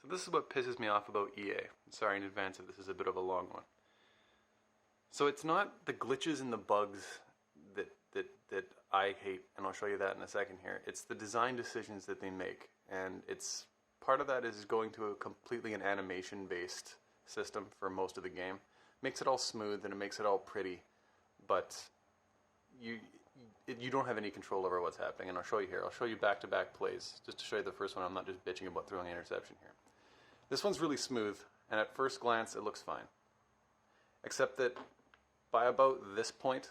So this is what pisses me off about EA. Sorry in advance if this is a bit of a long one. So it's not the glitches and the bugs that I hate, and I'll show you that in a second here. It's the design decisions that they make, and it's part of that is going to a completely an animation-based system for most of the game. Makes it all smooth and it makes it all pretty, but you don't have any control over what's happening, and I'll show you here. I'll show you back-to-back plays just to show you the first one. I'm not just bitching about throwing an interception here. This one's really smooth, and at first glance it looks fine. Except that by about this point,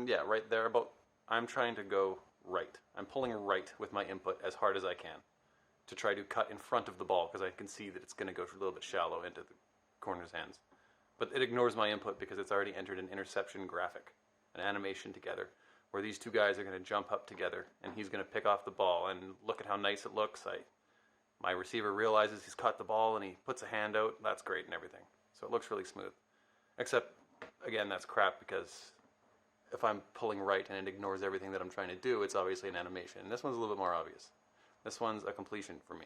yeah, right there about, I'm trying to go right. I'm pulling right with my input as hard as I can to try to cut in front of the ball because I can see that it's going to go a little bit shallow into the corner's hands. But it ignores my input because it's already entered an interception graphic, an animation together, where these two guys are going to jump up together and he's going to pick off the ball, and look at how nice it looks. My receiver realizes he's caught the ball and he puts a hand out. That's great and everything. So it looks really smooth. Except, again, that's crap because if I'm pulling right and it ignores everything that I'm trying to do, it's obviously an animation. And this one's a little bit more obvious. This one's a completion for me.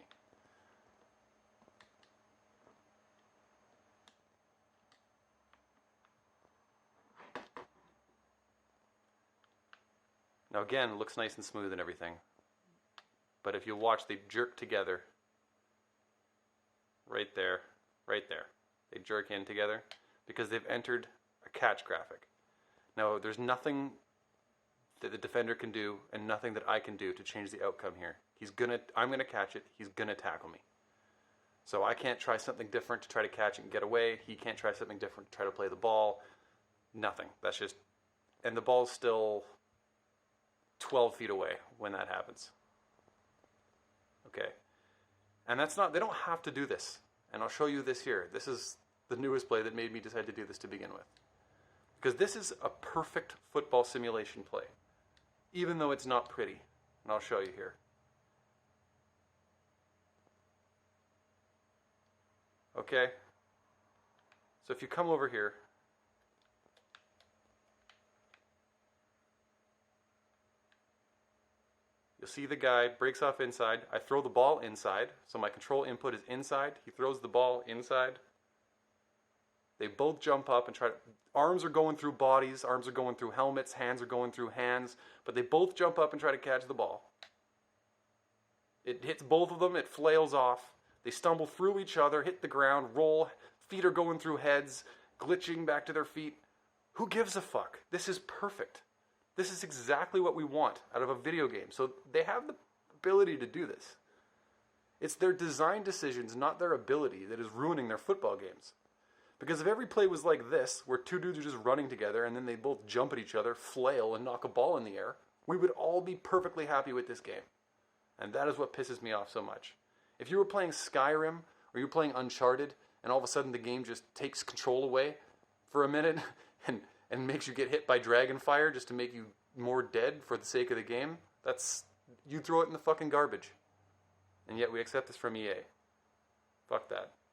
Now again, it looks nice and smooth and everything. But if you watch, they jerk together. Right there, right there. They jerk in together because they've entered a catch graphic. Now, there's nothing that the defender can do and nothing that I can do to change the outcome here. I'm gonna catch it, he's gonna tackle me. So I can't try something different to try to catch it and get away. He can't try something different to try to play the ball. Nothing. That's just, and the ball's still 12 feet away when that happens. Okay. And that's not, they don't have to do this. And I'll show you this here. This is the newest play that made me decide to do this to begin with. Because this is a perfect football simulation play, even though it's not pretty. And I'll show you here. Okay? So if you come over here, you'll see the guy breaks off inside. I throw the ball inside, so my control input is inside. He throws the ball inside. They both jump up and try to, arms are going through bodies, arms are going through helmets, hands are going through hands, but they both jump up and try to catch the ball. It hits both of them, it flails off. They stumble through each other, hit the ground, roll, feet are going through heads, glitching back to their feet. Who gives a fuck? This is perfect. This is exactly what we want out of a video game. So they have the ability to do this. It's their design decisions, not their ability, that is ruining their football games. Because if every play was like this, where two dudes are just running together and then they both jump at each other, flail, and knock a ball in the air, we would all be perfectly happy with this game. And that is what pisses me off so much. If you were playing Skyrim, or you were playing Uncharted, and all of a sudden the game just takes control away for a minute, and makes you get hit by dragon fire just to make you more dead for the sake of the game, you throw it in the fucking garbage. And yet we accept this from EA. Fuck that.